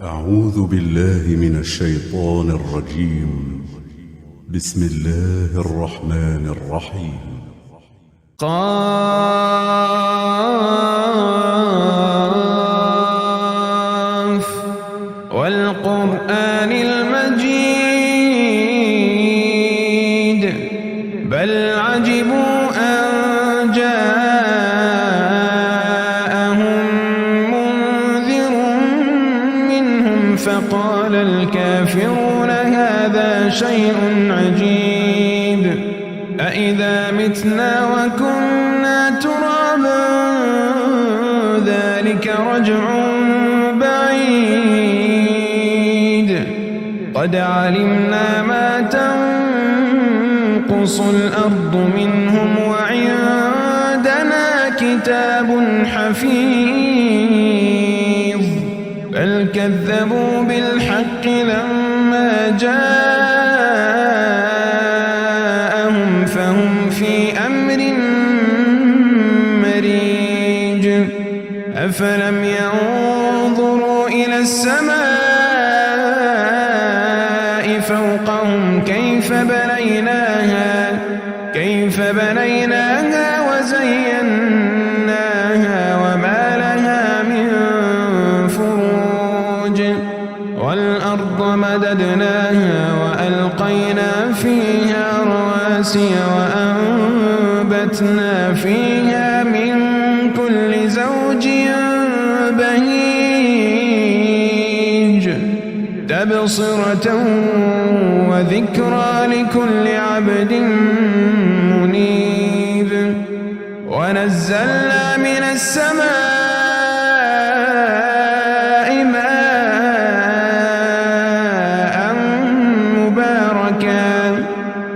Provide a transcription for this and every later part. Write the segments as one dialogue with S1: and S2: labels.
S1: أعوذ بالله من الشيطان الرجيم. بسم الله الرحمن الرحيم.
S2: قاف والقرآن المجيد بل عجبوا أن جاءهم منذر منهم فقال الكافرون هذا شيء عجيب أإذا متنا وكنا ترابا ذلك رجع بعيد قد علمنا ما تنقص الأرض منهم وعندنا كتاب حفيظ بل كذبوا بالحق لما جاءهم فهم في أمر مريج أفلم ينظروا إلى السماء فوقهم كيف بنيناها وزيناها وما لها من فروج والأرض مددناها وألقينا فيها رواسي وأنبتنا فيها من كل زوج بهيج تبصرة وذكرى لكل عبد منيب ونزلنا من السماء ماء مباركا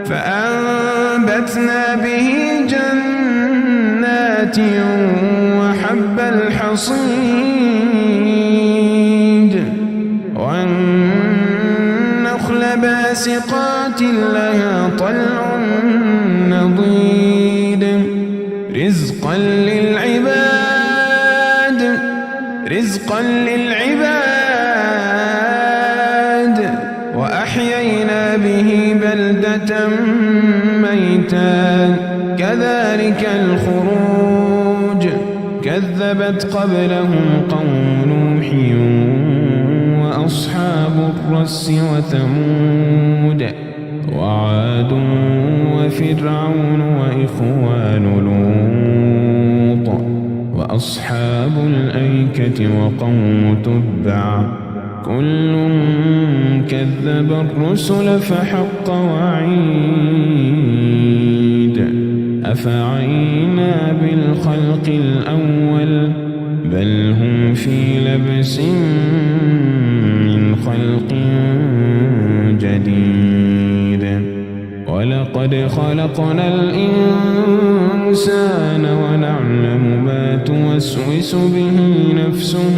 S2: فأنبتنا به جنات وحب الحصيد والنخل باسقات لها طلع نضيد رزقا للعباد وأحيينا به بلدة ميتا كذلك الخروج كذبت قبلهم قوم نوح وأصحاب الرس وثمود وعاد وفرعون وإخوان لوط وأصحاب الأيكة وقوم تبع كل كذب الرسل فحق وعيد أفعينا بالخلق الأول بل هم في لبس من خلق جديد ولقد خلقنا الإنسان ونعلم ما توسوس به نفسه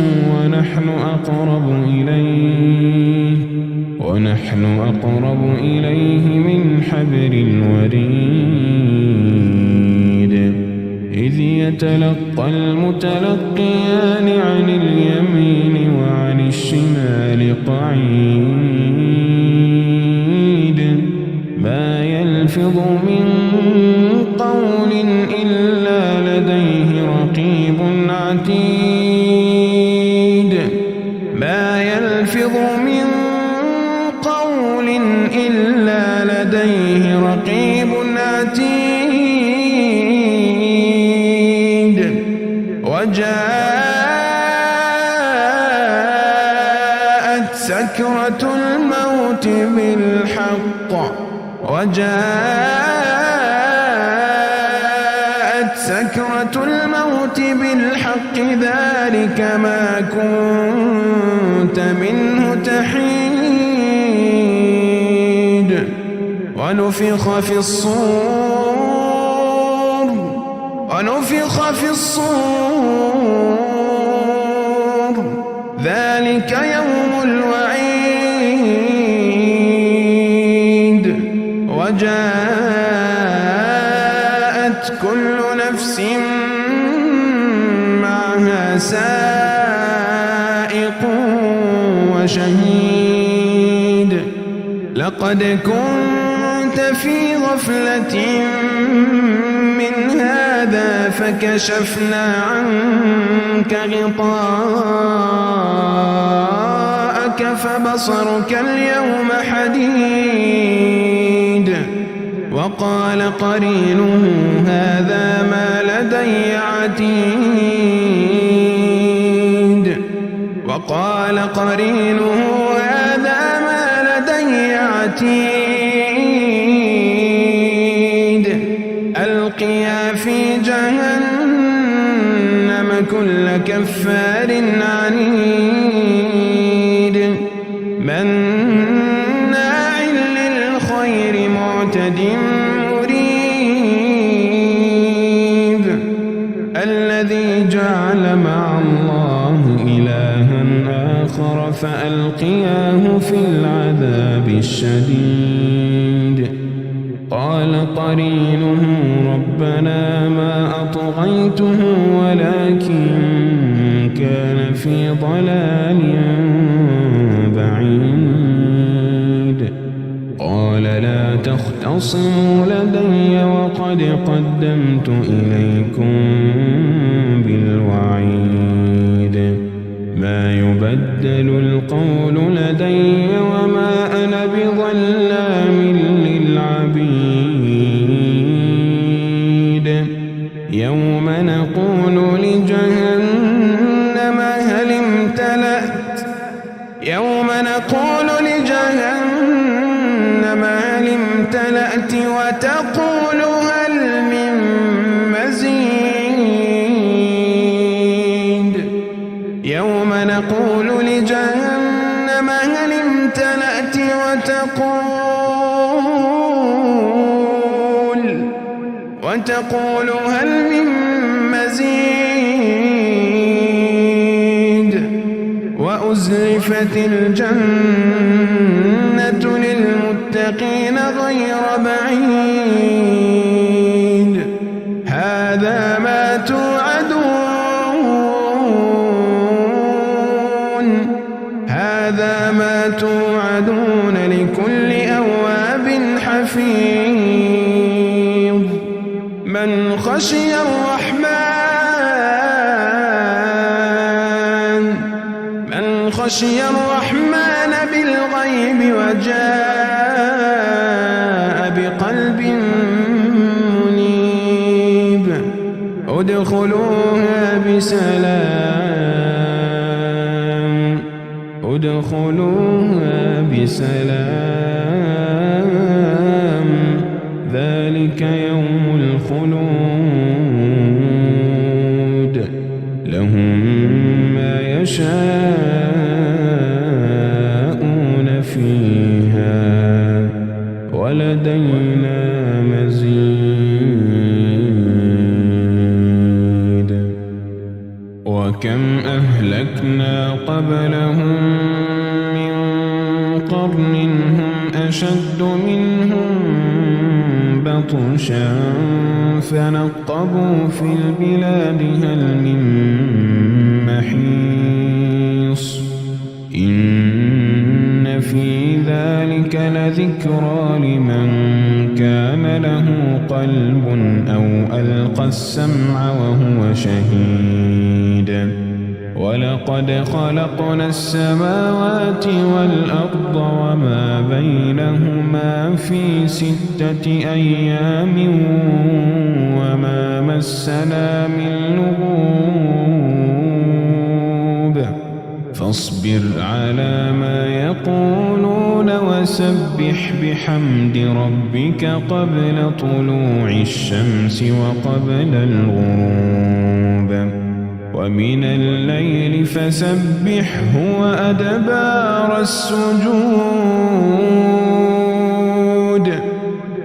S2: ونحن أقرب إليه من حبل الوريد إذ يتلقى المتلقيان عن اليمين وعن الشمال قعيد ما يلفظ من قول إلا لديه رقيب عتيد ما يلفظ من قول إلا لديه رقيب عتيد وجاءت سكرة الموت بالحق ذلك ما كنت منه تحيد ونفخ في الصور ذلك يوم الوعيد وجاءت كل نفس معها سائق وهو شهيد لقد كنت في غفلة من هذا فكشفنا عنك غطاءك فبصرك اليوم حديد وقال قرينه هذا ما لدي عتيد وقال قرينه هذا ما لدي عتيد ألقيا في جهنم كل كفار عنيد مناع للخير معتد مريب الذي جعل مع الله إلها آخر فألقياه في العذاب الشديد قال قرينه ربنا ما أطغيته ولكن كان في ضلال بعيد قال لا تختصموا لدي وقد قدمت إليكم بالوعيد ما يبدل القول لدي وما أنا بظلام للعبيد يوم نقول لجهنم هل امتلأت وتقول هل من مزيد يوم نقول لجهنم هل امتلأت وتقول هل من مزيد وأزلفت الجنة للمتقين غير بعيد هذا ما توعدون لكل أواب حفيظ من خشي الرحمن بالغيب وجاء بقلب منيب ادخلوها بسلام ذلك يوم الخلود لهم ما يشاءون فيها ولدينا مزيد وكم أهلكنا قبلهم من قرن هم أشد منهم بطشا فنقبوا في البلاد هل من محيص إن في ذلك لذكرى لمن كان له قلب أو ألقى السمع وهو شهيد ولقد خلقنا السماوات والأرض وما بينهما في 6 أيام وما مسنا من لغوب فاصبر على ما يقولون وسبح بحمد ربك قبل طلوع الشمس وقبل الغروب ومن الليل فسبحه وأدبار السجود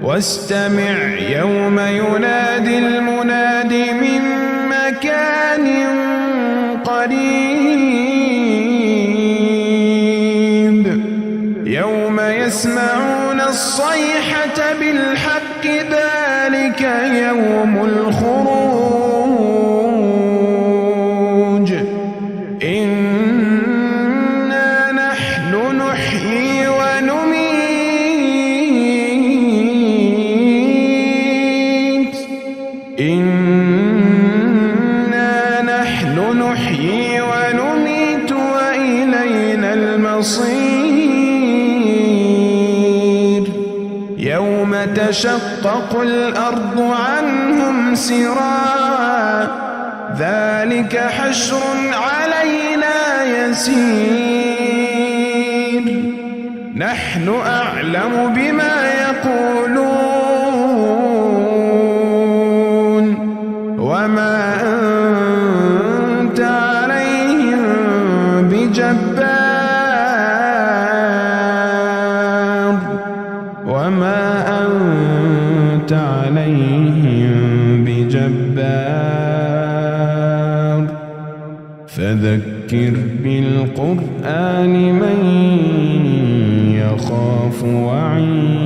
S2: واستمع يوم ينادي المناد من مكان قريب يوم يسمعون الصيحة بالحق ذلك يوم الخروج إنا نحن بصير يوم تشقق الأرض عنهم سراعا ذلك حشر علينا يسير نحن أعلم بما يقولون وما أنت عليهم بجبار وما أنت عليهم بجبار فذكر بالقرآن من يخاف وعيد